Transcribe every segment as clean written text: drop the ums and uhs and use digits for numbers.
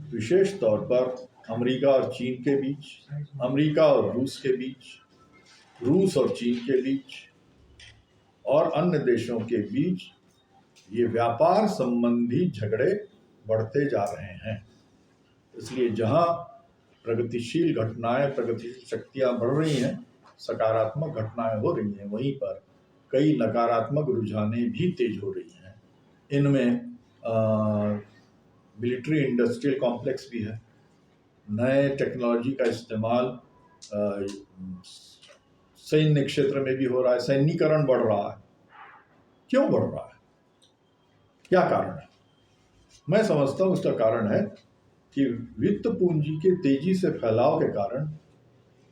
विशेष तौर पर अमेरिका और चीन के बीच, अमेरिका और रूस के बीच, रूस और चीन के बीच और अन्य देशों के बीच ये व्यापार संबंधी झगड़े बढ़ते जा रहे हैं। इसलिए जहां प्रगतिशील घटनाएं, प्रगतिशील शक्तियां बढ़ रही हैं, सकारात्मक घटनाएं हो रही हैं, वहीं पर कई नकारात्मक रुझानें भी तेज हो रही हैं। इनमें मिलिट्री इंडस्ट्रियल कॉम्प्लेक्स भी है। नए टेक्नोलॉजी का इस्तेमाल सैन्य क्षेत्र में भी हो रहा है, सैन्यीकरण बढ़ रहा है। क्यों बढ़ रहा है? क्या कारण है? मैं समझता हूं इसका कारण है कि वित्त पूंजी के तेजी से फैलाव के कारण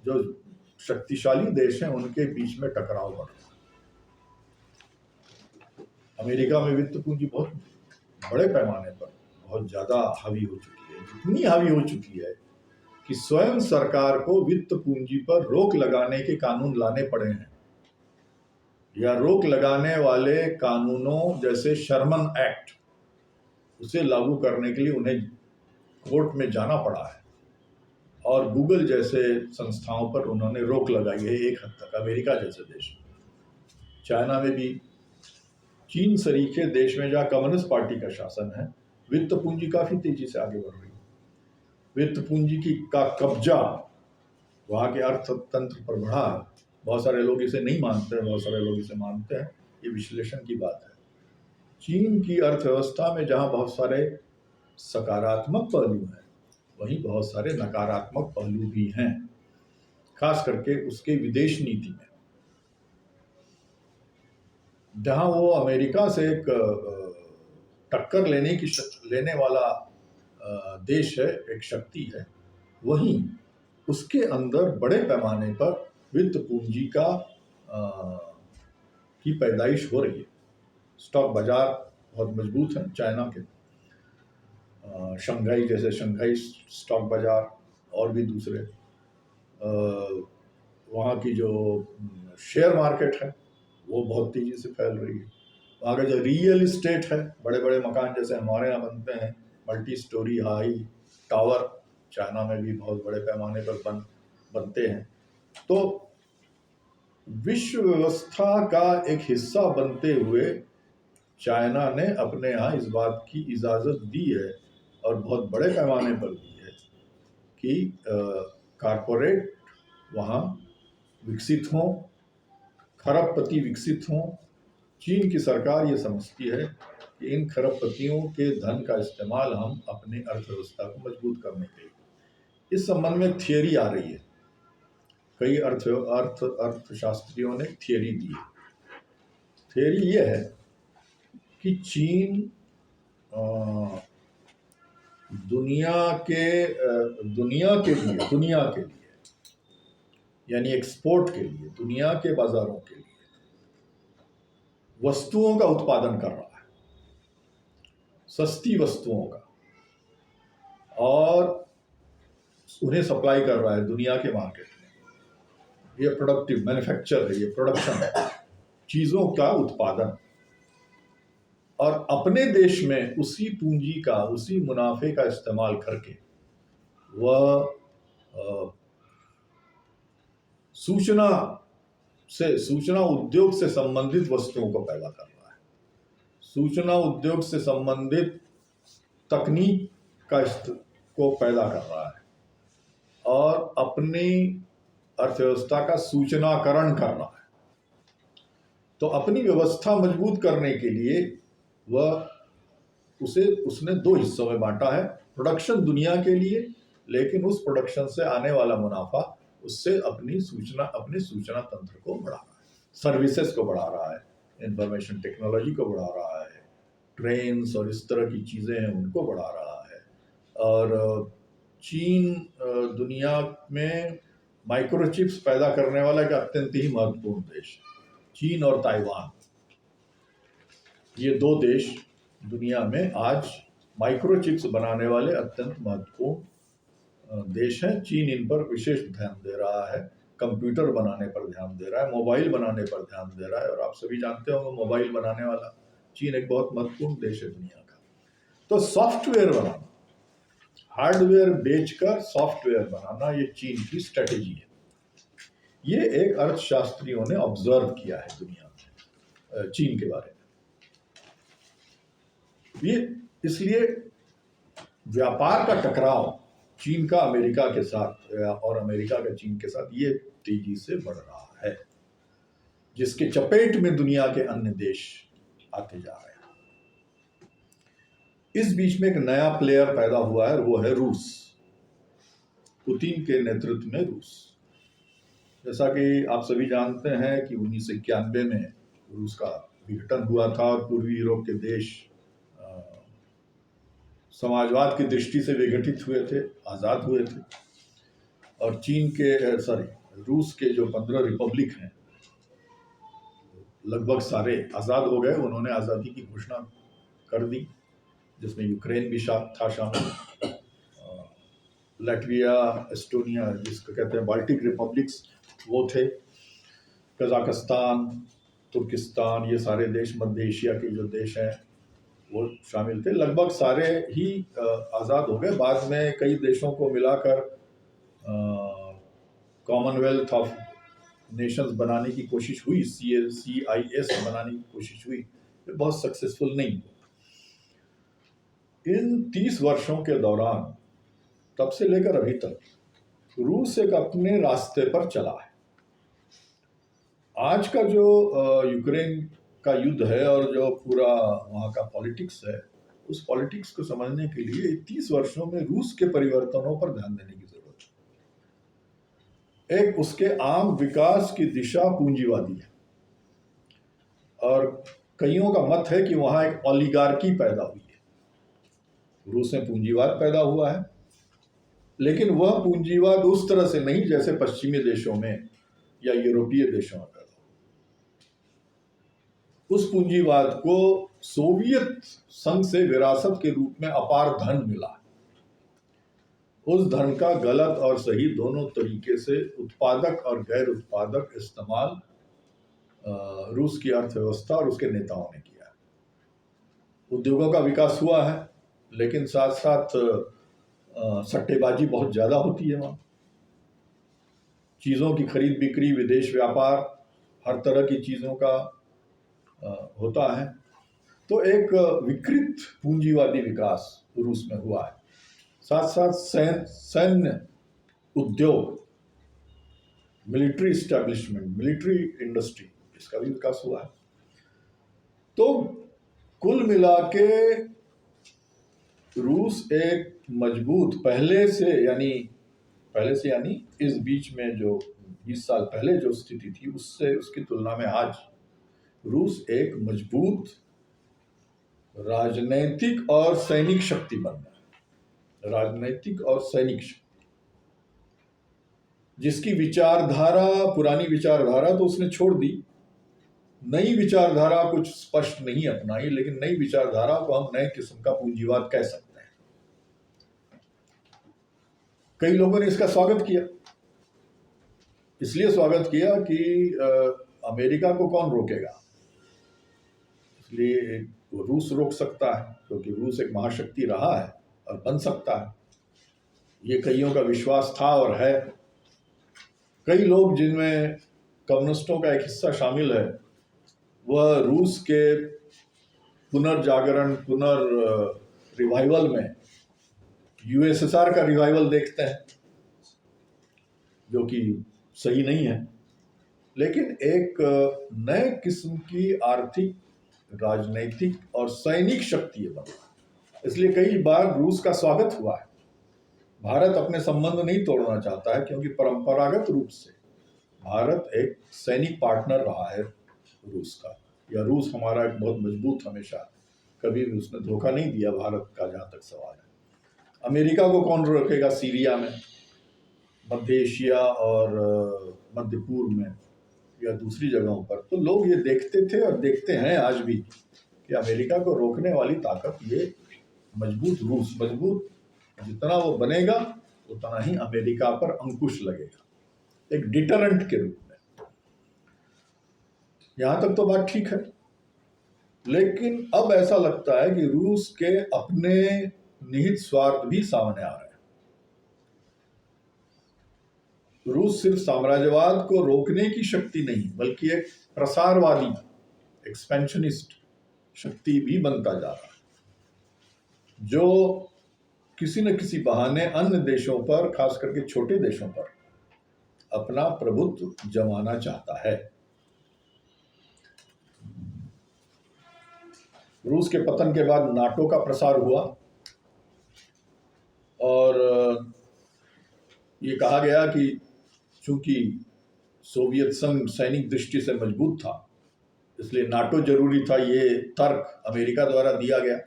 जो शक्तिशाली देश हैं उनके बीच में टकराव बढ़ रहा है। अमेरिका में वित्त पूंजी बहुत बड़े पैमाने पर बहुत ज्यादा हावी हो चुकी है, इतनी हावी हो चुकी है कि स्वयं सरकार को वित्त पूंजी पर रोक लगाने के कानून लाने पड़े हैं, या रोक लगाने वाले कानूनों जैसे शर्मन एक्ट, उसे लागू करने के लिए उन्हें कोर्ट में जाना पड़ा है। और गूगल जैसे संस्थाओं पर उन्होंने रोक लगाई है एक हद तक, अमेरिका जैसे देश में। चाइना में भी, चीन सरीखे देश में जहाँ कम्युनिस्ट पार्टी का शासन है, वित्त पूंजी काफी तेजी से आगे बढ़ रही है। वित्त पूंजी का कब्जा वहाँ के अर्थतंत्र पर बढ़ा है। बहुत सारे लोग इसे नहीं मानते हैं, बहुत सारे लोग इसे मानते हैं, ये विश्लेषण की बात है। चीन की अर्थव्यवस्था में जहाँ बहुत सारे सकारात्मक पहलू हैं, वहीं बहुत सारे नकारात्मक पहलू भी हैं, खास करके उसके विदेश नीति में। जहाँ वो अमेरिका से एक टक्कर लेने वाला देश है, एक शक्ति है, वहीं उसके अंदर बड़े पैमाने पर वित्त पूंजी की पैदाइश हो रही है। स्टॉक बाजार बहुत मजबूत है चाइना के, शंघाई जैसे शंघाई स्टॉक बाजार और भी दूसरे, वहाँ की जो शेयर मार्केट है वो बहुत तेजी से फैल रही है। वहाँ का जो रियल इस्टेट है, बड़े बड़े मकान जैसे हमारे यहाँ बनते हैं, multi storey high tower, China में भी बहुत बड़े पैमाने पर बनते हैं। तो विश्व व्यवस्था का एक हिस्सा बनते हुए चाइना ने अपने यहाँ इस बात की इजाज़त दी है, और बहुत बड़े पैमाने पर दी है, कि कारपोरेट वहाँ विकसित हों, खरबपति विकसित हों। चीन की सरकार ये समझती है कि इन खरबपतियों के धन का इस्तेमाल हम अपने अर्थव्यवस्था को मजबूत करने के लिए, इस संबंध में थियरी आ रही है। कई अर्थशास्त्रियों ने थियरी दी है। थियरी ये है कि चीन दुनिया के लिए यानी एक्सपोर्ट के लिए, दुनिया के बाजारों के लिए वस्तुओं का उत्पादन कर रहा है, सस्ती वस्तुओं का, और उन्हें सप्लाई कर रहा है दुनिया के मार्केट में। ये प्रोडक्टिव मैन्युफैक्चर है, ये प्रोडक्शन है, चीजों का उत्पादन। और अपने देश में उसी पूंजी का, उसी मुनाफे का इस्तेमाल करके वह सूचना उद्योग से संबंधित वस्तुओं को पैदा कर रहा है, सूचना उद्योग से संबंधित तकनीक को पैदा कर रहा है, और अपनी अर्थव्यवस्था का सूचनाकरण कर रहा है। तो अपनी व्यवस्था मजबूत करने के लिए उसने दो हिस्सों में बांटा है। प्रोडक्शन दुनिया के लिए, लेकिन उस प्रोडक्शन से आने वाला मुनाफा उससे अपने सूचना तंत्र को बढ़ा रहा है, सर्विसेज को बढ़ा रहा है, इंफॉर्मेशन टेक्नोलॉजी को बढ़ा रहा है, ट्रेन्स और इस तरह की चीज़ें हैं उनको बढ़ा रहा है। और चीन दुनिया में माइक्रोचिप्स पैदा करने वाला एक अत्यंत ही महत्वपूर्ण देश है। चीन और ताइवान, ये दो देश दुनिया में आज माइक्रोचिप्स बनाने वाले अत्यंत महत्वपूर्ण देश हैं। चीन इन पर विशेष ध्यान दे रहा है, कंप्यूटर बनाने पर ध्यान दे रहा है, मोबाइल बनाने पर ध्यान दे रहा है। और आप सभी जानते होंगे मोबाइल बनाने वाला चीन एक बहुत महत्वपूर्ण देश है दुनिया का। तो सॉफ्टवेयर बनाना, हार्डवेयर बेचकर सॉफ्टवेयर बनाना, ये चीन की स्ट्रेटेजी है। ये एक अर्थशास्त्रियों ने ऑब्जर्व किया है दुनिया में चीन के बारे में। ये इसलिए व्यापार का टकराव चीन का अमेरिका के साथ और अमेरिका का चीन के साथ ये तेजी से बढ़ रहा है, जिसके चपेट में दुनिया के अन्य देश आते जा रहे हैं। इस बीच में एक नया प्लेयर पैदा हुआ है, वो है रूस। पुतिन के नेतृत्व में रूस। जैसा कि आप सभी जानते हैं कि 1991 में रूस का विघटन हुआ था और पूर्वी यूरोप के देश समाजवाद की दृष्टि से विघटित हुए थे, आज़ाद हुए थे। और रूस के जो 15 रिपब्लिक हैं लगभग सारे आज़ाद हो गए। उन्होंने आज़ादी की घोषणा कर दी, जिसमें यूक्रेन भी था शामिल, लाटविया, एस्टोनिया जिसको कहते हैं बाल्टिक रिपब्लिक्स वो थे, कजाकिस्तान, तुर्किस्तान, ये सारे देश मध्य एशिया के जो देश हैं वो शामिल थे। लगभग सारे ही आज़ाद हो गए। बाद में कई देशों को मिलाकर कॉमनवेल्थ ऑफ नेशंस बनाने की कोशिश हुई, CIS बनाने की कोशिश हुई, ये बहुत सक्सेसफुल नहीं हुआ। इन 30 वर्षों के दौरान, तब से लेकर अभी तक, रूस एक अपने रास्ते पर चला है। आज का जो यूक्रेन का युद्ध है और जो पूरा वहाँ का पॉलिटिक्स है, उस पॉलिटिक्स को समझने के लिए 30 वर्षों में रूस के परिवर्तनों पर ध्यान देने की जरूरत है। एक, उसके आम विकास की दिशा पूंजीवादी है और कईयों का मत है कि वहाँ एक ओलिगार्की पैदा हुई है। रूस में पूंजीवाद पैदा हुआ है, लेकिन वह पूंजीवाद उस तरह से नहीं जैसे पश्चिमी देशों में या यूरोपीय देशों में पैदा। उस पूंजीवाद को सोवियत संघ से विरासत के रूप में अपार धन मिला। उस धन का गलत और सही दोनों तरीके से उत्पादक और गैर उत्पादक इस्तेमाल रूस की अर्थव्यवस्था और उसके नेताओं ने किया। उद्योगों का विकास हुआ है, लेकिन साथ साथ सट्टेबाजी बहुत ज़्यादा होती है वहाँ। चीज़ों की खरीद बिक्री, विदेश व्यापार, हर तरह की चीज़ों का होता है। तो एक विकृत पूंजीवादी विकास रूस में हुआ है। साथ साथ सैन्य उद्योग, मिलिट्री इस्टेब्लिशमेंट, मिलिट्री इंडस्ट्री, इसका भी विकास हुआ है। तो कुल मिला के रूस एक मजबूत पहले से यानी इस बीच में जो 20 साल पहले जो स्थिति थी उससे, उसकी तुलना में आज रूस एक मजबूत राजनैतिक और सैनिक शक्ति बन रहा है। राजनैतिक और सैनिक शक्ति, जिसकी विचारधारा, पुरानी विचारधारा तो उसने छोड़ दी, नई विचारधारा कुछ स्पष्ट नहीं अपनाई, लेकिन नई विचारधारा को हम नए किस्म का पूंजीवाद कह सकते हैं। कई लोगों ने इसका स्वागत किया। इसलिए स्वागत किया कि अमेरिका को कौन रोकेगा, इसलिए रूस रोक सकता है, क्योंकि रूस एक महाशक्ति रहा है और बन सकता है। ये कईयों का विश्वास था और है। कई लोग, जिनमें कम्युनिस्टों का एक हिस्सा शामिल है, वह रूस के पुनर्जागरण, रिवाइवल में USSR का रिवाइवल देखते हैं, जो कि सही नहीं है। लेकिन एक नए किस्म की आर्थिक, राजनैतिक और सैनिक शक्ति बना। इसलिए कई बार रूस का स्वागत हुआ है। भारत अपने संबंध नहीं तोड़ना चाहता है, क्योंकि परंपरागत रूप से भारत एक सैनिक पार्टनर रहा है रूस का, या रूस हमारा एक बहुत मजबूत, हमेशा कभी भी उसने धोखा नहीं दिया भारत का, जहाँ तक सवाल है। अमेरिका को कौन रोकेगा सीरिया में, मध्य एशिया और मध्य पूर्व में या दूसरी जगहों पर। तो लोग ये देखते थे और देखते हैं आज भी कि अमेरिका को रोकने वाली ताकत ये मजबूत रूस, मजबूत जितना वो बनेगा उतना ही अमेरिका पर अंकुश लगेगा, एक डिटरेंट के रूप में। यहाँ तक तो बात ठीक है, लेकिन अब ऐसा लगता है कि रूस के अपने निहित स्वार्थ भी सामने आ रहे हैं। रूस सिर्फ साम्राज्यवाद को रोकने की शक्ति नहीं बल्कि एक प्रसारवादी एक्सपेंशनिस्ट शक्ति भी बनता जा रहा है, जो किसी न किसी बहाने अन्य देशों पर, खास करके छोटे देशों पर अपना प्रभुत्व जमाना चाहता है। रूस के पतन के बाद नाटो का प्रसार हुआ और ये कहा गया कि चूंकि सोवियत संघ सैनिक दृष्टि से मजबूत था इसलिए नाटो जरूरी था, ये तर्क अमेरिका द्वारा दिया गया।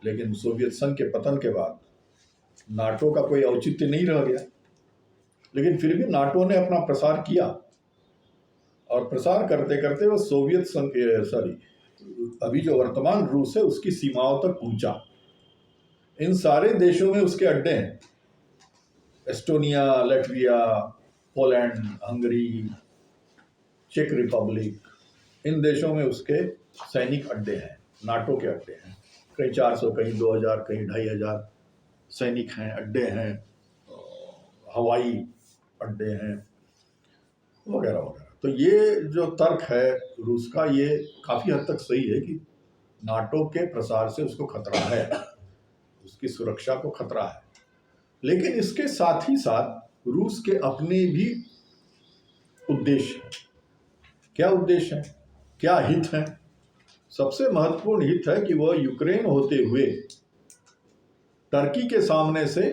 लेकिन सोवियत संघ के पतन के बाद नाटो का कोई औचित्य नहीं रह गया, लेकिन फिर भी नाटो ने अपना प्रसार किया और प्रसार करते करते वो सोवियत संघ अभी जो वर्तमान रूस है उसकी सीमाओं तक पहुंचा। इन सारे देशों में उसके अड्डे हैं, एस्टोनिया, लैटविया, पोलैंड, हंगरी, चेक रिपब्लिक, इन देशों में उसके सैनिक अड्डे हैं, नाटो के अड्डे हैं। कहीं 400, कहीं 2000, कहीं 2500 सैनिक हैं, अड्डे हैं, हवाई अड्डे हैं, वगैरह वगैरह। तो ये जो तर्क है रूस का, ये काफ़ी हद तक सही है कि नाटो के प्रसार से उसको खतरा है, उसकी सुरक्षा को खतरा है। लेकिन इसके साथ ही साथ रूस के अपने भी उद्देश्य हैं। क्या उद्देश्य हैं, क्या हित हैं? सबसे महत्वपूर्ण हित है कि वह यूक्रेन होते हुए टर्की के सामने से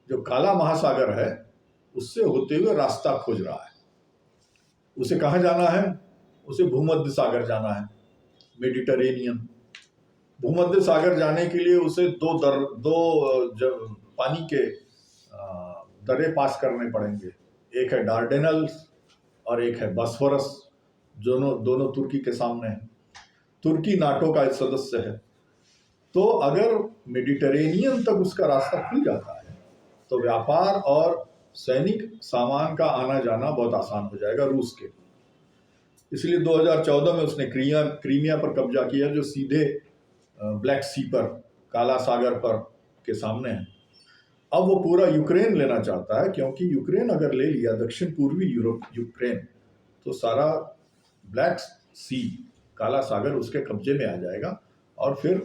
जो काला महासागर है उससे होते हुए रास्ता खोज रहा है। उसे कहाँ जाना है? उसे भूमध्य सागर जाना है, मेडिटरेनियन। भूमध्य सागर जाने के लिए उसे दो पानी के दर्रे पास करने पड़ेंगे। एक है डार्डेनल्स और एक है बॉस्फोरस, दोनों तुर्की के सामने है। तुर्की नाटो का सदस्य है, तो अगर मेडिटरेनियन तक उसका रास्ता खुल जाता है तो व्यापार और सैनिक सामान का आना जाना बहुत आसान हो जाएगा रूस के। इसलिए 2014 में उसने क्रीमिया पर कब्जा किया, जो सीधे ब्लैक सी पर, काला सागर पर के सामने है। अब वो पूरा यूक्रेन लेना चाहता है, क्योंकि यूक्रेन अगर ले लिया, दक्षिण पूर्वी यूक्रेन, तो सारा ब्लैक सी, काला सागर उसके कब्जे में आ जाएगा और फिर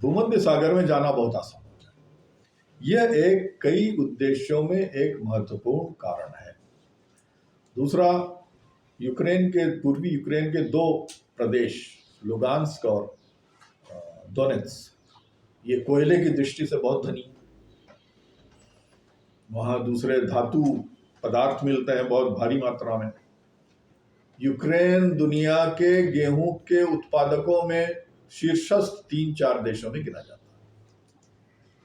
भूमध्य सागर में जाना बहुत आसान हो जाएगा। यह एक कई उद्देश्यों में एक महत्वपूर्ण कारण है। दूसरा, यूक्रेन के पूर्वी यूक्रेन के दो प्रदेश, लुगांस्क और दोनेत्स्क, ये कोयले की दृष्टि से बहुत धनी, वहाँ दूसरे धातु पदार्थ मिलते हैं बहुत भारी मात्रा में। यूक्रेन दुनिया के गेहूं के उत्पादकों में शीर्षस्थ 3-4 देशों में गिना जाता है,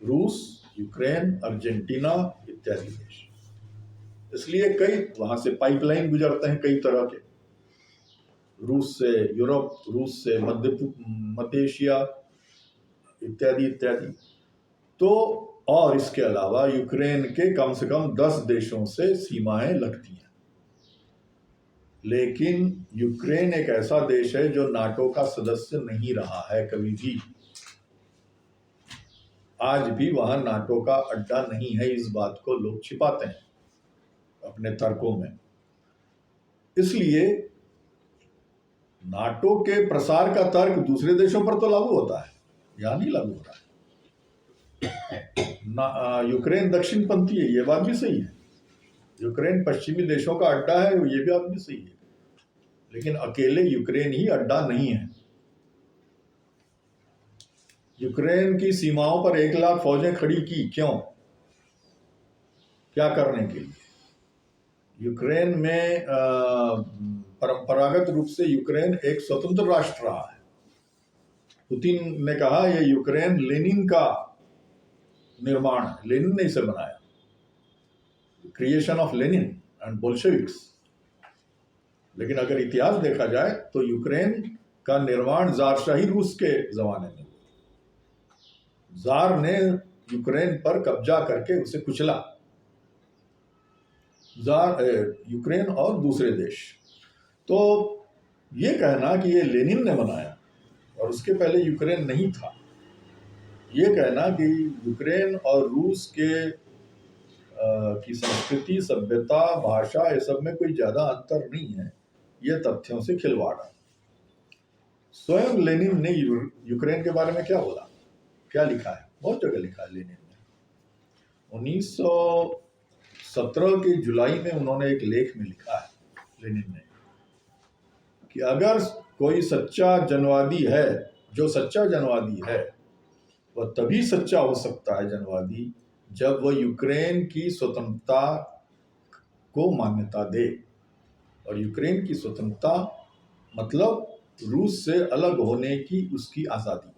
रूस, यूक्रेन, अर्जेंटीना इत्यादि देश। इसलिए कई वहां से पाइपलाइन गुजरते हैं कई तरह के, रूस से यूरोप, रूस से मध्य एशिया इत्यादि इत्यादि। तो और इसके अलावा यूक्रेन के कम से कम 10 देशों से सीमाएं लगती हैं। लेकिन यूक्रेन एक ऐसा देश है जो नाटो का सदस्य नहीं रहा है कभी भी। आज भी वहां नाटो का अड्डा नहीं है, इस बात को लोग छिपाते हैं अपने तर्कों में। इसलिए नाटो के प्रसार का तर्क दूसरे देशों पर तो लागू होता है, यहां नहीं लागू होता है। यूक्रेन दक्षिणपंथी है, ये बात भी सही है। यूक्रेन पश्चिमी देशों का अड्डा है, ये भी बात भी सही है। लेकिन अकेले यूक्रेन ही अड्डा नहीं है। यूक्रेन की सीमाओं पर 1 लाख फौजें खड़ी की, क्यों? क्या करने के लिए? यूक्रेन में परंपरागत रूप से यूक्रेन एक स्वतंत्र राष्ट्र रहा है। पुतिन ने कहा यह यूक्रेन लेनिन का निर्माण है, लेनिन ने इसे बनाया, creation of Lenin and Bolsheviks. लेकिन अगर इतिहास देखा जाए तो यूक्रेन का निर्माण ज़ारशाही रूस के जमाने में, ज़ार ने यूक्रेन पर कब्जा करके उसे कुचला, यूक्रेन और दूसरे देश। तो ये कहना कि ये लेनिन ने बनाया और उसके पहले यूक्रेन नहीं था, ये कहना कि यूक्रेन और रूस के की संस्कृति, सभ्यता, भाषा, ये सब में कोई ज़्यादा अंतर नहीं है। ये तथ्यों से खिलवाड़ है। स्वयं लेनिन ने यूक्रेन के बारे में क्या बोला, क्या लिखा है? बहुत जगह लिखा है लेनिन ने। 1917 के जुलाई में उन्होंने एक लेख में लिखा है लेनिन ने कि अगर कोई सच्चा जनवादी है, जो सच्चा जनवादी है वह तभी सच्चा हो सकता है जनवादी जब वह यूक्रेन की स्वतंत्रता को मान्यता दे। और यूक्रेन की स्वतंत्रता मतलब रूस से अलग होने की उसकी आज़ादी।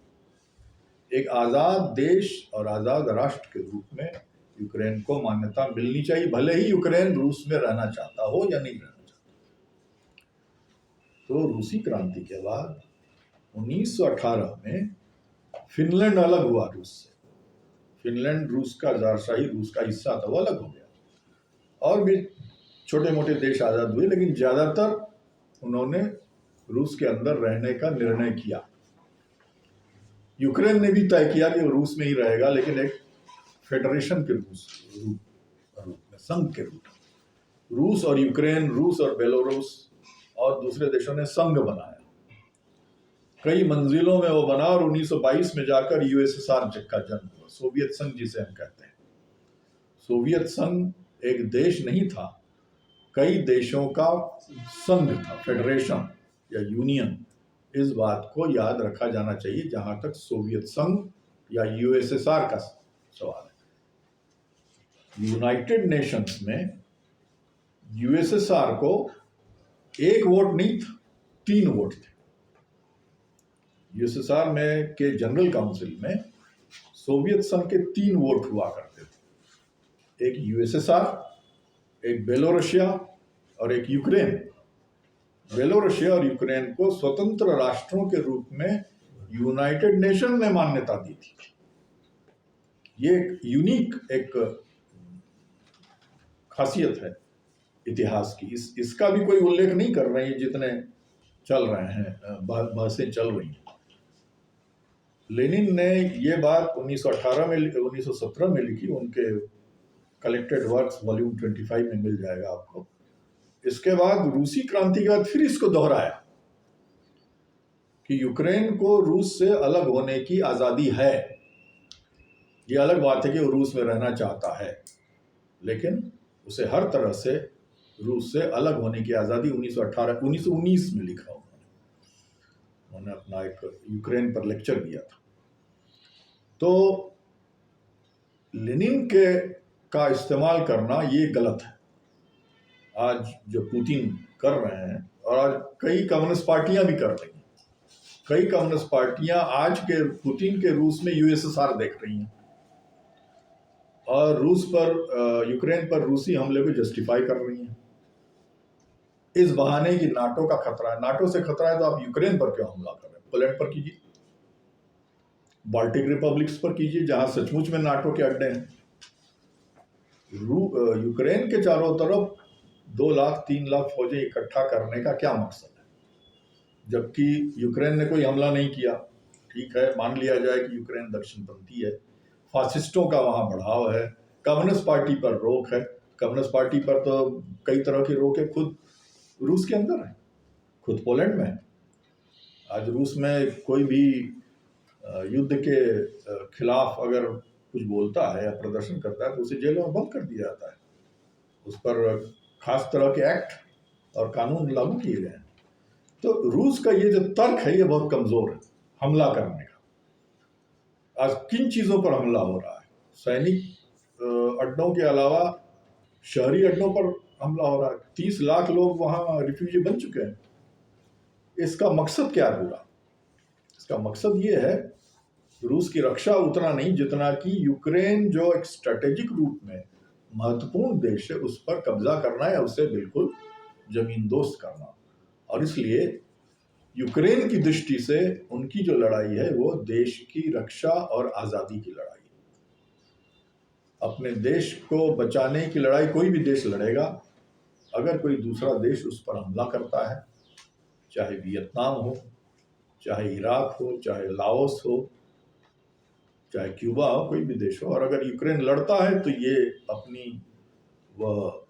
एक आज़ाद देश और आज़ाद राष्ट्र के रूप में यूक्रेन को मान्यता मिलनी चाहिए, भले ही यूक्रेन रूस में रहना चाहता हो या नहीं रहना चाहता। तो रूसी क्रांति के बाद 1918 में फिनलैंड अलग हुआ रूस से। फिनलैंड रूस का ज़ारशाही रूस का हिस्सा था, वो अलग हो गया। और भी छोटे मोटे देश आज़ाद हुए, लेकिन ज़्यादातर उन्होंने रूस के अंदर रहने का निर्णय किया। यूक्रेन ने भी तय किया कि वो रूस में ही रहेगा, लेकिन एक फेडरेशन के रूप में, संघ के रूप में। रूस और यूक्रेन, रूस और बेलारूस और दूसरे देशों ने संघ बनाया। कई मंजिलों में वो बना और 1922 में जाकर यूएसएसआर का जन्म हुआ, सोवियत संघ जिसे हम कहते हैं। सोवियत संघ एक देश नहीं था, कई देशों का संघ था, फेडरेशन या यूनियन। इस बात को याद रखा जाना चाहिए जहां तक सोवियत संघ या यूएसएसआर का सवाल है। यूनाइटेड नेशंस में यूएसएसआर को एक वोट नहीं था, 3 वोट थे। यूएसएसआर में के जनरल काउंसिल में सोवियत संघ के 3 वोट हुआ करते थे, एक यूएसएसआर, एक बेलोरसिया और एक यूक्रेन। बेलोरसिया और यूक्रेन को स्वतंत्र राष्ट्रों के रूप में यूनाइटेड नेशन ने मान्यता दी थी। ये एक यूनिक एक खासियत है इतिहास की। इसका भी कोई उल्लेख नहीं कर रहे हैं जितने चल रहे हैं, बहसें चल रही हैं। लेनिन ने ये बात 1917 में लिखी, उनके कलेक्टेड वर्क्स वॉल्यूम 25 में मिल जाएगा आपको। इसके बाद रूसी क्रांति के बाद फिर इसको दोहराया कि यूक्रेन को रूस से अलग होने की आज़ादी है। ये अलग बात है कि वो रूस में रहना चाहता है, लेकिन उसे हर तरह से रूस से अलग होने की आज़ादी 1919 में लिखा उन्होंने अपना एक यूक्रेन पर लेक्चर दिया था। तो लेनिन का इस्तेमाल करना ये गलत है। आज जो पुतिन कर रहे हैं, और आज कई कम्युनिस्ट पार्टियां भी कर रही हैं, कई कम्युनिस्ट पार्टियां आज के पुतिन के रूस में यूएसएसआर देख रही हैं और रूस पर, यूक्रेन पर रूसी हमले को जस्टिफाई कर रही हैं इस बहाने कि नाटो का खतरा है। नाटो से खतरा है तो आप यूक्रेन पर क्यों हमला कर रहे हैं? पोलैंड पर कीजिए, बाल्टिक रिपब्लिक्स पर कीजिए जहां सचमुच में नाटो के अड्डे हैं। यूक्रेन के चारों तरफ 2 लाख 3 लाख फौजें इकट्ठा करने का क्या मकसद है, जबकि यूक्रेन ने कोई हमला नहीं किया। ठीक है, मान लिया जाए कि यूक्रेन दक्षिणपंथी है, फासिस्टों का वहां बढ़ाव है, कम्युनिस्ट पार्टी पर रोक है। कम्युनिस्ट पार्टी पर तो कई तरह की रोक है, खुद रूस के अंदर है, खुद पोलैंड में है। आज रूस में कोई भी युद्ध के खिलाफ अगर कुछ बोलता है या प्रदर्शन करता है तो उसे जेलों में बंद कर दिया जाता है। उस पर खास तरह के एक्ट और कानून लागू किए गए हैं। तो रूस का ये जो तर्क है ये बहुत कमजोर है हमला करने का। आज किन चीजों पर हमला हो रहा है? सैनिक अड्डों के अलावा शहरी अड्डों पर हमला हो रहा है। 30 लाख लोग वहां रिफ्यूजी बन चुके हैं। इसका मकसद क्या है पूरा? इसका मकसद ये है रूस की रक्षा उतना नहीं जितना कि यूक्रेन जो एक स्ट्रेटेजिक रूप में महत्वपूर्ण देश है उस पर कब्जा करना है, उसे बिल्कुल जमींदोस्त करना। और इसलिए यूक्रेन की दृष्टि से उनकी जो लड़ाई है वो देश की रक्षा और आज़ादी की लड़ाई है। अपने देश को बचाने की लड़ाई कोई भी देश लड़ेगा। अगर कोई दूसरा देश उस पर हमला करता है, चाहे वियतनाम हो, चाहे इराक हो, चाहे लाओस हो, चाहे क्यूबा हो, कोई भी देश हो। और अगर यूक्रेन लड़ता है तो ये वह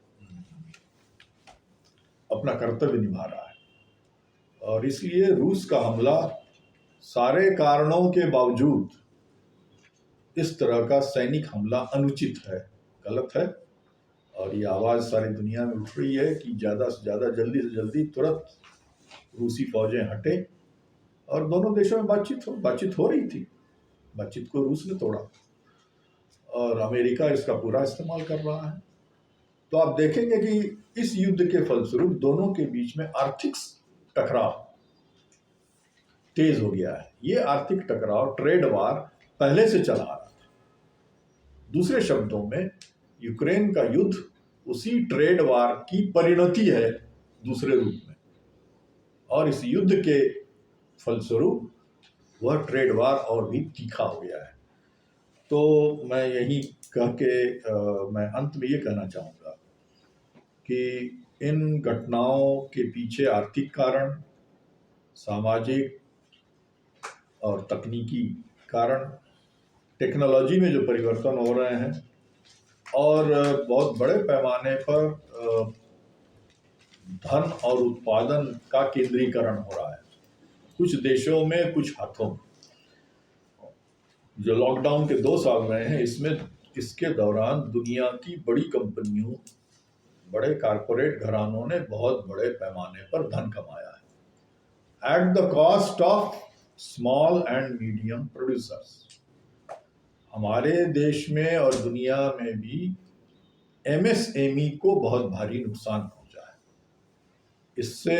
अपना कर्तव्य निभा रहा है। और इसलिए रूस का हमला सारे कारणों के बावजूद इस तरह का सैनिक हमला अनुचित है, गलत है। और ये आवाज़ सारी दुनिया में उठ रही है कि ज़्यादा से ज़्यादा, जल्दी से जल्दी, तुरंत रूसी फौजें हटे और दोनों देशों में बातचीत हो रही थी। बातचीत को रूस ने तोड़ा और अमेरिका इसका पूरा इस्तेमाल कर रहा है। तो आप देखेंगे कि इस युद्ध के फलस्वरूप दोनों के बीच में आर्थिक टकराव तेज हो गया है। ये आर्थिक टकराव, ट्रेड वार, पहले से चला आ रहा था। दूसरे शब्दों में, यूक्रेन का युद्ध उसी ट्रेड वार की परिणति है दूसरे रूप में, और इस युद्ध के फलस्वरूप वह ट्रेड वार और भी तीखा हो गया है। तो मैं यही कह के मैं अंत में ये कहना चाहूँगा कि इन घटनाओं के पीछे आर्थिक कारण, सामाजिक और तकनीकी कारण, टेक्नोलॉजी में जो परिवर्तन हो रहे हैं और बहुत बड़े पैमाने पर धन और उत्पादन का केंद्रीकरण हो रहा है कुछ देशों में, कुछ हाथों में। जो लॉकडाउन के 2 साल रहे हैं, इसके दौरान दुनिया की बड़ी कंपनियों, बड़े कारपोरेट घरानों ने बहुत बड़े पैमाने पर धन कमाया है, at the cost of small and medium producers. हमारे देश में और दुनिया में भी एमएसएमई को बहुत भारी नुकसान पहुंचा है। इससे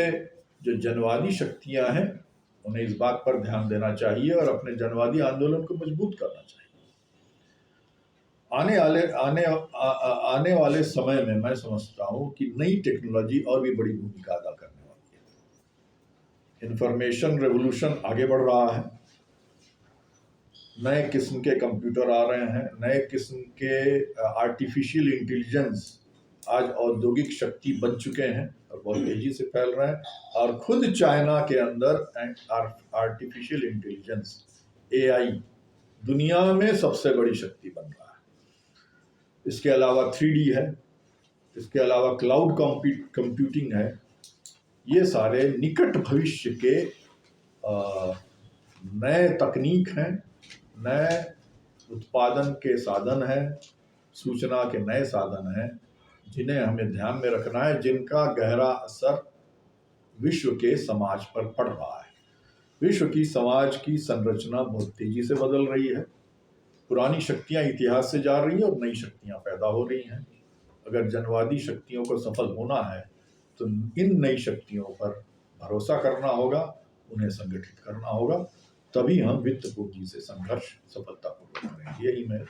जो जनवादी शक्तियां हैं, उन्हें इस बात पर ध्यान देना चाहिए और अपने जनवादी आंदोलन को मजबूत करना चाहिए। आने वाले समय में मैं समझता हूं कि नई टेक्नोलॉजी और भी बड़ी भूमिका अदा करने वाली है। इंफॉर्मेशन रेवोल्यूशन आगे बढ़ रहा है, नए किस्म के कंप्यूटर आ रहे हैं, नए किस्म के आर्टिफिशियल इंटेलिजेंस आज औद्योगिक शक्ति बन चुके हैं और बहुत तेजी से फैल रहे हैं। और खुद चाइना के अंदर आर्टिफिशियल इंटेलिजेंस, एआई, दुनिया में सबसे बड़ी शक्ति बन रहा है। इसके अलावा 3D है, इसके अलावा क्लाउड कंप्यूटिंग है। ये सारे निकट भविष्य के नए तकनीक हैं, नए उत्पादन के साधन हैं, सूचना के नए साधन हैं, जिन्हें हमें ध्यान में रखना है, जिनका गहरा असर विश्व के समाज पर पड़ रहा है। विश्व की समाज की संरचना बहुत तेजी से बदल रही है। पुरानी शक्तियां इतिहास से जा रही हैं और नई शक्तियां पैदा हो रही हैं। अगर जनवादी शक्तियों को सफल होना है तो इन नई शक्तियों पर भरोसा करना होगा, उन्हें संगठित करना होगा, तभी हम वित्त पूंजी से संघर्ष सफलतापूर्वक करेंगे। यही मैं